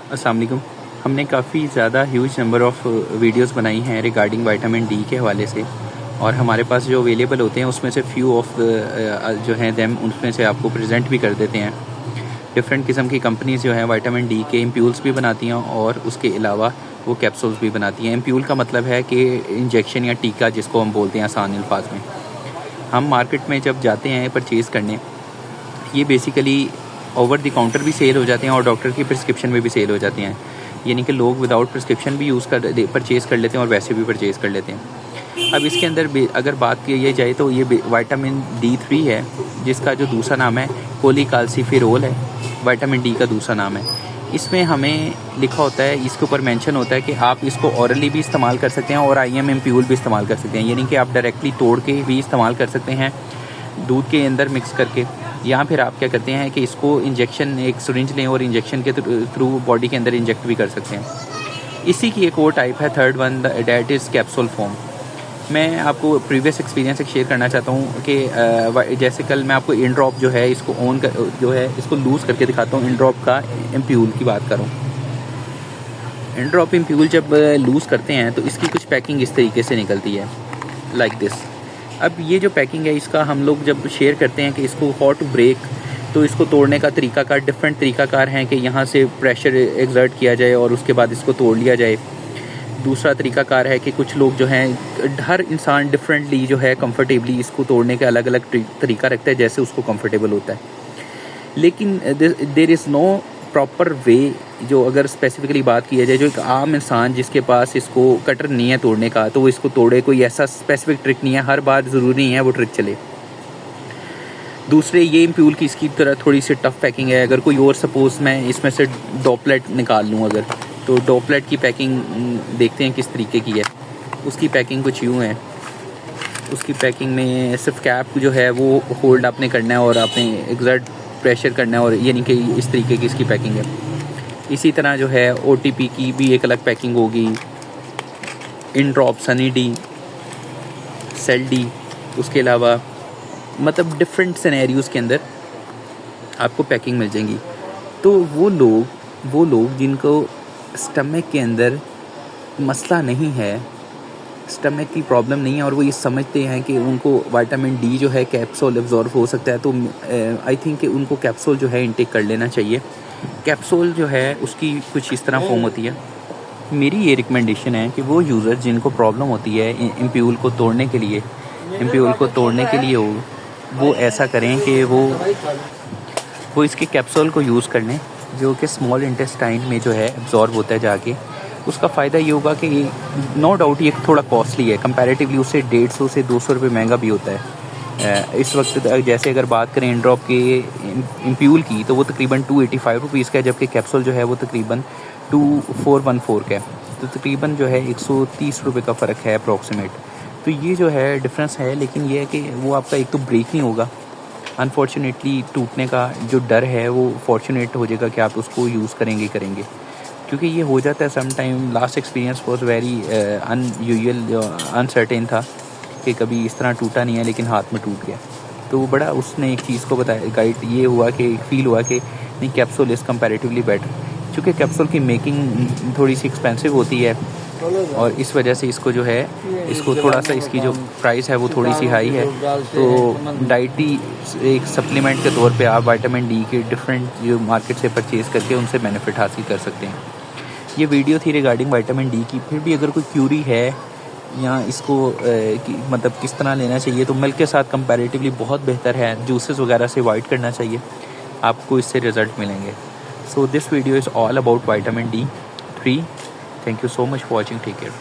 अस्सलाम वालेकुम। हमने काफ़ी ज़्यादा ह्यूज नंबर ऑफ़ वीडियोस बनाई हैं रिगार्डिंग विटामिन डी के हवाले से, और हमारे पास जो अवेलेबल होते हैं उसमें से फ़्यू ऑफ जो हैं दैम उसमें से आपको प्रेजेंट भी कर देते हैं। डिफरेंट किस्म की कंपनीज़ जो हैं विटामिन डी के एम्प्यूल्स भी बनाती हैं और उसके अलावा वो कैप्सूल्स भी बनाती हैं। एम्प्यूल का मतलब है कि इंजेक्शन या टीका, जिसको हम बोलते हैं आसान अल्फाज में। हम मार्केट में जब जाते हैं परचेज़ करने, ये बेसिकली ओवर द काउंटर भी सेल हो जाते हैं और डॉक्टर की प्रिस्क्रिप्शन में भी सेल हो जाते हैं। यानी कि लोग विदाउट प्रिस्क्रिप्शन भी परचेज़ कर लेते हैं और वैसे भी परचेज़ कर लेते हैं। अब इसके अंदर अगर बात की जाए तो ये विटामिन D3 है, जिसका जो दूसरा नाम है कोलिकाल्सिफेरोल है, विटामिन डी का दूसरा नाम है। इसमें हमें लिखा होता है, इसके ऊपर मेंशन होता है कि आप इसको ओरली भी इस्तेमाल कर सकते हैं और IM एम्प्यूल भी इस्तेमाल कर सकते हैं। यानी कि आप डायरेक्टली तोड़ के भी इस्तेमाल कर सकते हैं दूध के अंदर मिक्स करके, या फिर आप क्या करते हैं कि इसको इंजेक्शन एक सिरिंज लें और इंजेक्शन के थ्रू बॉडी के अंदर इंजेक्ट भी कर सकते हैं। इसी की एक और टाइप है, third one, that is capsule form. मैं आपको प्रीवियस एक्सपीरियंस एक शेयर करना चाहता हूँ कि जैसे कल मैं आपको इन ड्रॉप जो है इसको ऑन कर जो है इसको लूज़ करके दिखाता हूँ। इन ड्रॉप का एम्प्यूल की बात करूँ, इन ड्रॉप एम्प्यूल जब लूज़ करते हैं तो इसकी कुछ पैकिंग इस तरीके से निकलती है, लाइक दिस। अब ये जो पैकिंग है इसका हम लोग जब शेयर करते हैं कि इसको हाउ टू ब्रेक, तो इसको तोड़ने का तरीकाकार डिफरेंट तरीकाकार हैं कि यहाँ से प्रेशर एक्सर्ट किया जाए और उसके बाद इसको तोड़ लिया जाए। दूसरा तरीकाकार है कि कुछ लोग जो हैं, हर इंसान डिफरेंटली जो है कंफर्टेबली इसको तोड़ने का अलग अलग तरीका रखता है जैसे उसको कंफर्टेबल होता है। लेकिन there is no proper way, जो अगर स्पेसिफिकली बात की जाए, जो एक आम इंसान जिसके पास इसको कटर नहीं है तोड़ने का, तो वो इसको तोड़े। कोई ऐसा स्पेसिफिक ट्रिक नहीं है, हर बार ज़रूरी नहीं है वो ट्रिक चले। दूसरे, ये एम्प्यूल की इसकी तरह थोड़ी सी टफ पैकिंग है। अगर कोई और सपोज़ मैं इसमें से डॉपलेट निकाल लूँ अगर, तो डॉपलेट की पैकिंग देखते हैं किस तरीके की है। उसकी पैकिंग कुछ यूँ है, उसकी पैकिंग में सिर्फ कैप जो है वो होल्ड आपने करना है और आपने एग्जर्ट प्रेशर करना है, और यानी कि इस तरीके की इसकी पैकिंग है। इसी तरह जो है OTP की भी एक अलग पैकिंग होगी, इन ड्रॉप, सनी डी, सेल डी। उसके अलावा मतलब डिफरेंट सिनेरियोज़ के अंदर आपको पैकिंग मिल जाएंगी। तो वो लोग जिनको स्टमक के अंदर मसला नहीं है, स्टमक की प्रॉब्लम नहीं है, और वो ये समझते हैं कि उनको विटामिन डी जो है कैप्सूल एब्जॉर्ब हो सकता है, तो आई थिंक कि उनको कैप्सूल जो है इंटेक कर लेना चाहिए। कैप्सूल जो है उसकी कुछ इस तरह फॉर्म होती है। मेरी ये रिकमेंडेशन है कि वो यूज़र जिनको प्रॉब्लम होती है एम्प्यूल को तोड़ने के लिए वो ऐसा करें कि वो इसके कैप्सूल को यूज़ कर लें, जो कि स्मॉल इंटेस्टाइन में जो है एब्जॉर्ब होता है जाके। उसका फ़ायदा ये होगा कि नो डाउट ये थोड़ा कॉस्टली है कंपैरेटिवली, उससे 150 से 200 रुपये महंगा भी होता है। इस वक्त जैसे अगर बात करें इन ड्रॉप के एम्प्यूल की, तो वो तकरीबन 285 रुपीज़ का है, जबकि कैप्सूल जो है वो तकरीबन 2414 का है। तो तकरीबन जो है 130 रुपये का फ़र्क है अप्रॉक्सीमेट। तो ये जो है डिफरेंस है, लेकिन ये है कि वो आपका एक तो ब्रेक नहीं होगा, अनफॉर्चुनेटली टूटने का जो डर है वो फॉर्चुनेट हो जाएगा कि आप उसको यूज़ करेंगे, क्योंकि ये हो जाता है some time. Last experience was very unusual, uncertain था कि कभी इस तरह टूटा नहीं है, लेकिन हाथ में टूट गया। तो उसने एक चीज़ को बताया, गाइड ये हुआ कि फील हुआ कि नहीं, कैप्सूल इज़ कंपैरेटिवली बेटर। चूँकि कैप्सूल की मेकिंग थोड़ी सी एक्सपेंसिव होती है, और इस वजह से इसको जो है इसको थोड़ा सा इसकी जो प्राइस है वो थोड़ी सी हाई है। तो डाइटरी एक सप्लीमेंट के तौर पे आप विटामिन डी के डिफरेंट जो मार्केट से परचेज़ करके उनसे बेनिफिट हासिल कर सकते हैं। ये वीडियो थी रिगार्डिंग विटामिन डी की। फिर भी अगर कोई क्यूरी है या इसको मतलब किस तरह लेना चाहिए, तो मिल्क के साथ कंपैरेटिवली बहुत बेहतर है। जूसेस वगैरह से अवॉइड करना चाहिए, आपको इससे रिज़ल्ट मिलेंगे। So this video is all about vitamin D3। Thank you so much for watching. Take care.